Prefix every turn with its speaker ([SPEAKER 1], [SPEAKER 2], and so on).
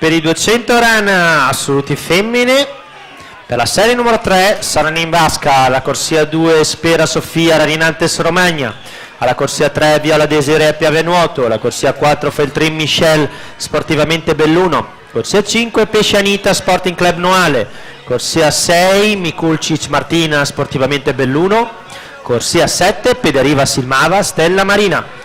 [SPEAKER 1] per i 200 run assoluti femmine. Per la serie numero 3 saranno in vasca alla corsia 2 Spera Sofia Rarinantes Romagna, alla corsia 3 Viola Desiree Piave Nuoto, la corsia 4 Feltrin Michel Sportivamente Belluno, corsia 5 Pesce Anita Sporting Club Noale, corsia 6 Mikulcic Martina Sportivamente Belluno, corsia 7 Pederiva Silmava Stella Marina.